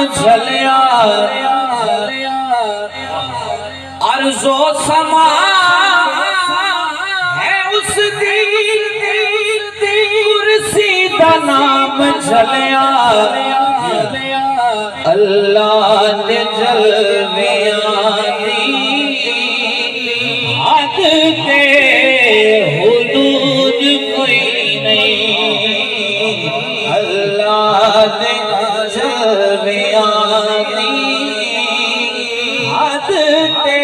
झलिया अर्जो समा है उस दी कुर्सी दा नाम झलिया अल्लाह दे जलवियां दी हद ते हुदूद कोई नहीं अल्लाह दे जलवियां दी हद ते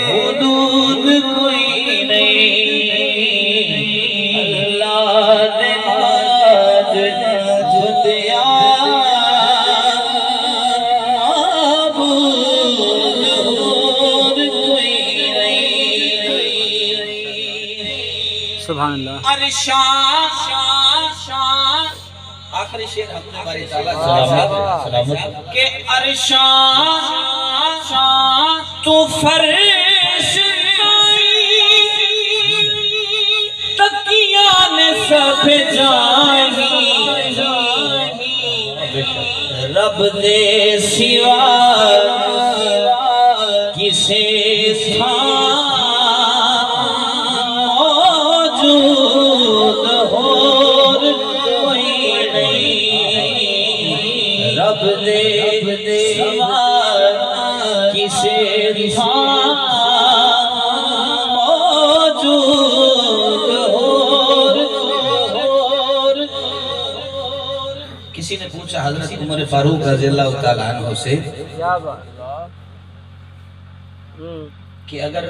हुदूद कोई नहीं अल्लाह दे नाज जुदिया सुभान अल्लाह। आखिरी शेर हमने बारी सलामत के अरशां तू फर्श तकिया ने सब जाही रब दे सिवा किसे रब दे सिवा किसे मौजूद और किसी ने पूछा हजरत उमर फारूक रज़ियल्लाहु ताला अन्हु से कि अगर